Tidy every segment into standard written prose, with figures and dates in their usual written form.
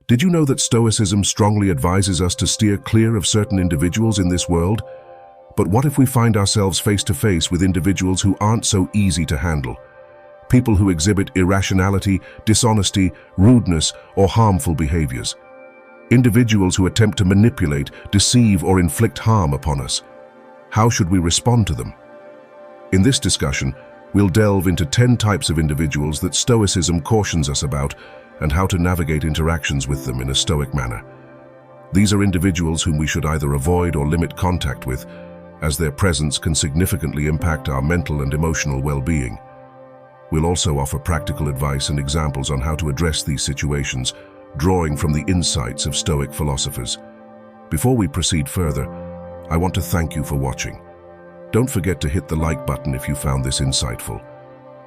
Did you know that Stoicism strongly advises us to steer clear of certain individuals in this world? But what if we find ourselves face to face with individuals who aren't so easy to handle? People who exhibit irrationality, dishonesty, rudeness, or harmful behaviors. Individuals who attempt to manipulate, deceive, or inflict harm upon us. How should we respond to them? In this discussion, we'll delve into 10 types of individuals that Stoicism cautions us about and how to navigate interactions with them in a Stoic manner. These are individuals whom we should either avoid or limit contact with, as their presence can significantly impact our mental and emotional well-being. We'll also offer practical advice and examples on how to address these situations, drawing from the insights of Stoic philosophers. Before we proceed further, I want to thank you for watching. Don't forget to hit the like button if you found this insightful.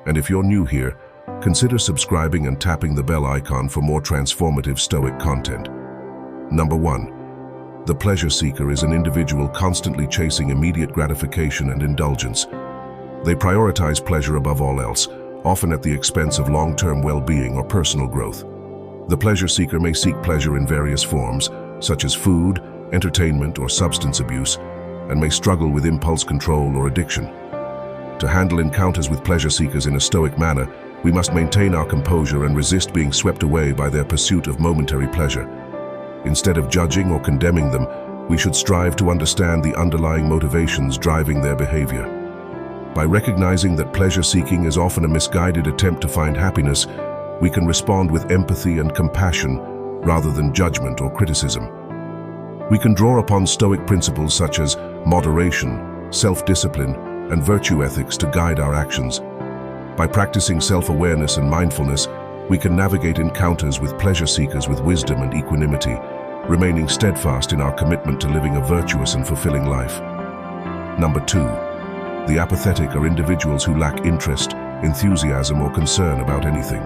And if you're new here, consider subscribing and tapping the bell icon for more transformative Stoic content. Number 1. The pleasure seeker is an individual constantly chasing immediate gratification and indulgence. They prioritize pleasure above all else, often at the expense of long-term well-being or personal growth. The pleasure seeker may seek pleasure in various forms, such as food, entertainment, or substance abuse, and may struggle with impulse control or addiction. To handle encounters with pleasure seekers in a Stoic manner, we must maintain our composure and resist being swept away by their pursuit of momentary pleasure. Instead of judging or condemning them, we should strive to understand the underlying motivations driving their behavior. By recognizing that pleasure-seeking is often a misguided attempt to find happiness, we can respond with empathy and compassion rather than judgment or criticism. We can draw upon Stoic principles such as moderation, self-discipline, and virtue ethics to guide our actions. By practicing self-awareness and mindfulness, we can navigate encounters with pleasure seekers with wisdom and equanimity, remaining steadfast in our commitment to living a virtuous and fulfilling life. Number 2. The apathetic are individuals who lack interest, enthusiasm, or concern about anything.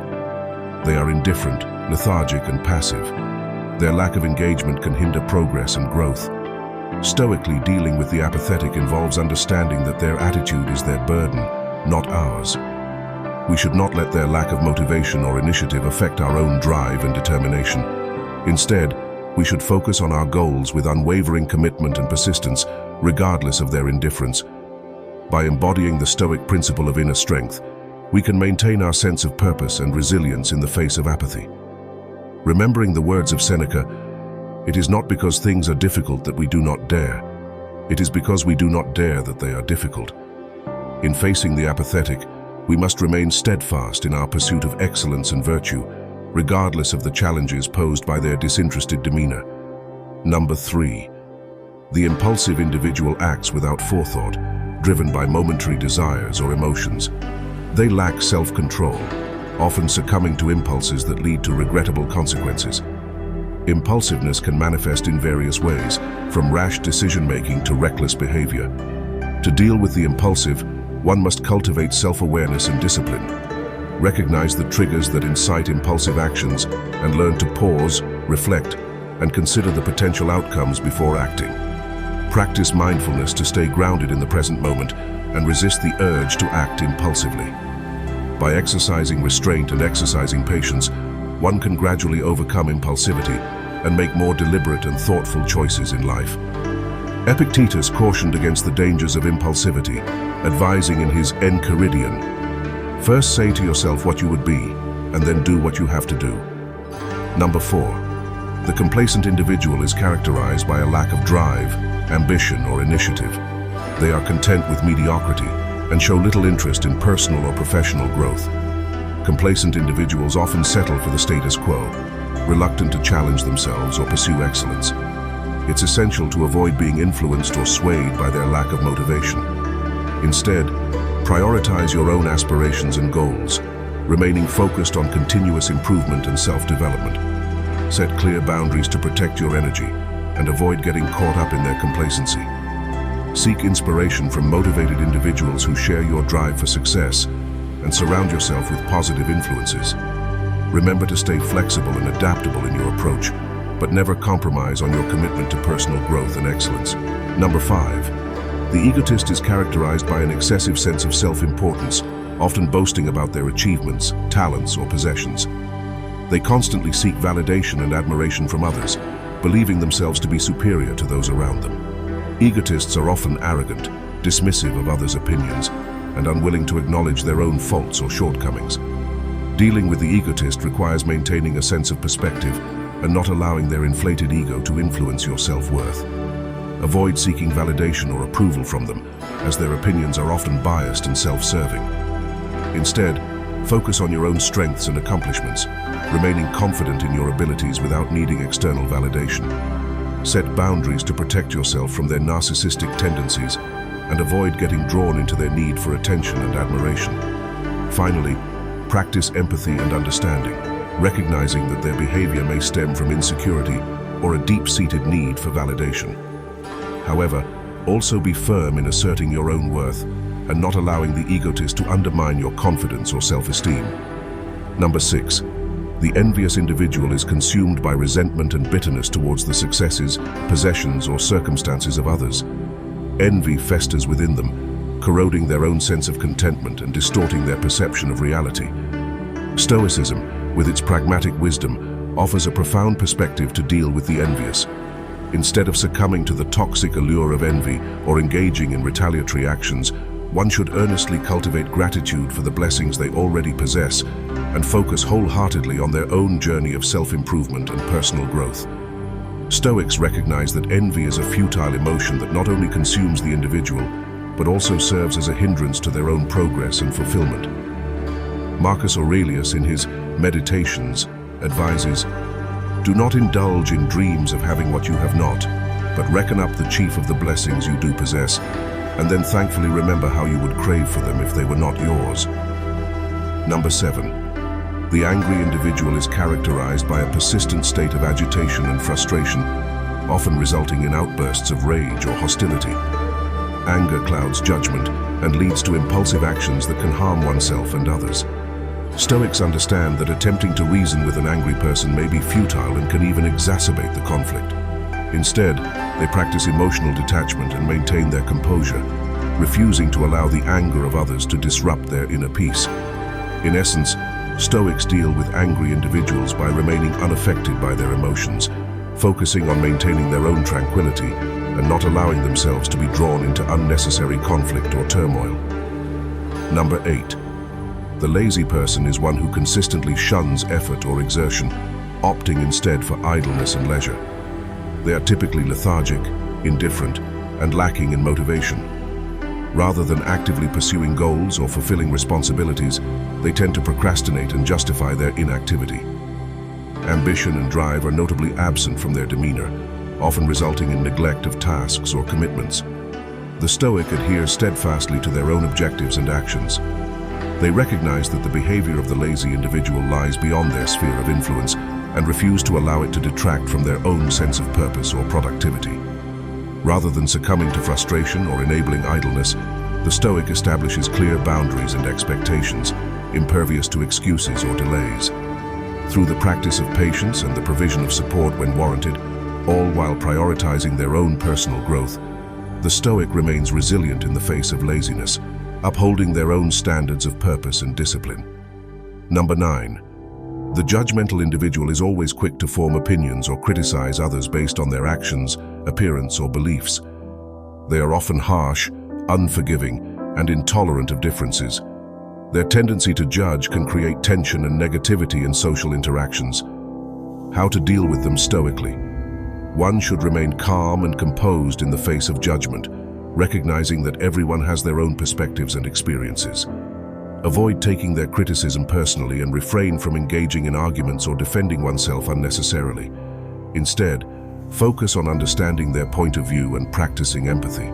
They are indifferent, lethargic, and passive. Their lack of engagement can hinder progress and growth. Stoically dealing with the apathetic involves understanding that their attitude is their burden, not ours. We should not let their lack of motivation or initiative affect our own drive and determination. Instead, we should focus on our goals with unwavering commitment and persistence, regardless of their indifference. By embodying the Stoic principle of inner strength, we can maintain our sense of purpose and resilience in the face of apathy. Remembering the words of Seneca, it is not because things are difficult that we do not dare. It is because we do not dare that they are difficult. In facing the apathetic, we must remain steadfast in our pursuit of excellence and virtue, regardless of the challenges posed by their disinterested demeanor. Number 3. The impulsive individual acts without forethought, driven by momentary desires or emotions. They lack self-control, often succumbing to impulses that lead to regrettable consequences. Impulsiveness can manifest in various ways, from rash decision-making to reckless behavior. To deal with the impulsive, one must cultivate self-awareness and discipline. Recognize the triggers that incite impulsive actions and learn to pause, reflect, and consider the potential outcomes before acting. Practice mindfulness to stay grounded in the present moment and resist the urge to act impulsively. By exercising restraint and exercising patience, one can gradually overcome impulsivity and make more deliberate and thoughtful choices in life. Epictetus cautioned against the dangers of impulsivity, advising in his Enchiridion, "First say to yourself what you would be, and then do what you have to do." Number 4. The complacent individual is characterized by a lack of drive, ambition, or initiative. They are content with mediocrity and show little interest in personal or professional growth. Complacent individuals often settle for the status quo, reluctant to challenge themselves or pursue excellence. It's essential to avoid being influenced or swayed by their lack of motivation. Instead, prioritize your own aspirations and goals, remaining focused on continuous improvement and self-development. Set clear boundaries to protect your energy and avoid getting caught up in their complacency. Seek inspiration from motivated individuals who share your drive for success and surround yourself with positive influences. Remember to stay flexible and adaptable in your approach, but never compromise on your commitment to personal growth and excellence. Number 5. The egotist is characterized by an excessive sense of self-importance, often boasting about their achievements, talents, or possessions. They constantly seek validation and admiration from others, believing themselves to be superior to those around them. Egotists are often arrogant, dismissive of others' opinions, and unwilling to acknowledge their own faults or shortcomings. Dealing with the egotist requires maintaining a sense of perspective and not allowing their inflated ego to influence your self-worth. Avoid seeking validation or approval from them, as their opinions are often biased and self-serving. Instead, focus on your own strengths and accomplishments, remaining confident in your abilities without needing external validation. Set boundaries to protect yourself from their narcissistic tendencies and avoid getting drawn into their need for attention and admiration. Finally, practice empathy and understanding, recognizing that their behavior may stem from insecurity or a deep-seated need for validation. However, also be firm in asserting your own worth and not allowing the egotist to undermine your confidence or self-esteem. Number 6. The envious individual is consumed by resentment and bitterness towards the successes, possessions, or circumstances of others. Envy festers within them, corroding their own sense of contentment and distorting their perception of reality. Stoicism, with its pragmatic wisdom, offers a profound perspective to deal with the envious. Instead of succumbing to the toxic allure of envy or engaging in retaliatory actions, one should earnestly cultivate gratitude for the blessings they already possess and focus wholeheartedly on their own journey of self-improvement and personal growth. Stoics recognize that envy is a futile emotion that not only consumes the individual, but also serves as a hindrance to their own progress and fulfillment. Marcus Aurelius, in his Meditations, advises, "Do not indulge in dreams of having what you have not, but reckon up the chief of the blessings you do possess, and then thankfully remember how you would crave for them if they were not yours." Number 7. The angry individual is characterized by a persistent state of agitation and frustration, often resulting in outbursts of rage or hostility. Anger clouds judgment and leads to impulsive actions that can harm oneself and others. Stoics understand that attempting to reason with an angry person may be futile and can even exacerbate the conflict. Instead, they practice emotional detachment and maintain their composure, refusing to allow the anger of others to disrupt their inner peace. In essence, Stoics deal with angry individuals by remaining unaffected by their emotions, focusing on maintaining their own tranquility and not allowing themselves to be drawn into unnecessary conflict or turmoil. Number 8. The lazy person is one who consistently shuns effort or exertion, opting instead for idleness and leisure. They are typically lethargic, indifferent, and lacking in motivation. Rather than actively pursuing goals or fulfilling responsibilities, they tend to procrastinate and justify their inactivity. Ambition and drive are notably absent from their demeanor, often resulting in neglect of tasks or commitments. The Stoic adhere steadfastly to their own objectives and actions. They recognize that the behavior of the lazy individual lies beyond their sphere of influence and refuse to allow it to detract from their own sense of purpose or productivity. Rather than succumbing to frustration or enabling idleness, the Stoic establishes clear boundaries and expectations, impervious to excuses or delays. Through the practice of patience and the provision of support when warranted, all while prioritizing their own personal growth, the Stoic remains resilient in the face of laziness, upholding their own standards of purpose and discipline. Number 9. The judgmental individual is always quick to form opinions or criticize others based on their actions, appearance, or beliefs. They are often harsh, unforgiving, and intolerant of differences. Their tendency to judge can create tension and negativity in social interactions. How to deal with them stoically? One should remain calm and composed in the face of judgment, recognizing that everyone has their own perspectives and experiences. Avoid taking their criticism personally and refrain from engaging in arguments or defending oneself unnecessarily. Instead, focus on understanding their point of view and practicing empathy.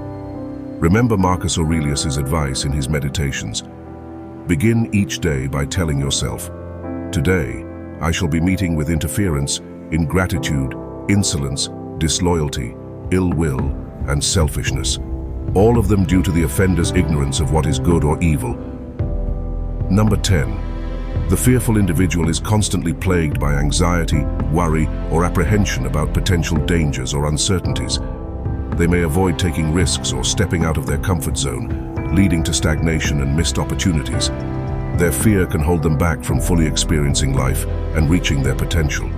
Remember Marcus Aurelius's advice in his Meditations. Begin each day by telling yourself, "Today, I shall be meeting with interference, ingratitude, insolence, disloyalty, ill will, and selfishness, all of them due to the offender's ignorance of what is good or evil." Number 10. The fearful individual is constantly plagued by anxiety, worry, or apprehension about potential dangers or uncertainties. They may avoid taking risks or stepping out of their comfort zone, leading to stagnation and missed opportunities. Their fear can hold them back from fully experiencing life, and reaching their potential.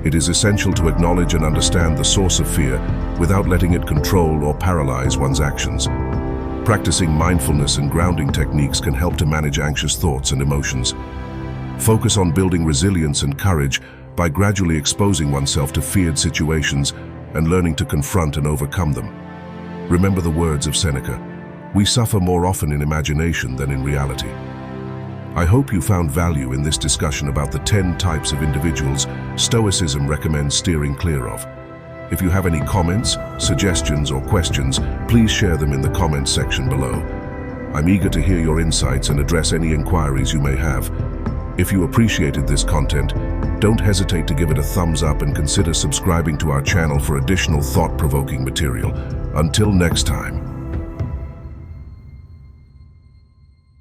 It is essential to acknowledge and understand the source of fear without letting it control or paralyze one's actions. Practicing mindfulness and grounding techniques can help to manage anxious thoughts and emotions. Focus on building resilience and courage by gradually exposing oneself to feared situations and learning to confront and overcome them. Remember the words of Seneca, "We suffer more often in imagination than in reality." I hope you found value in this discussion about the 10 types of individuals Stoicism recommends steering clear of. If you have any comments, suggestions, or questions, please share them in the comments section below. I'm eager to hear your insights and address any inquiries you may have. If you appreciated this content, don't hesitate to give it a thumbs up and consider subscribing to our channel for additional thought-provoking material. Until next time.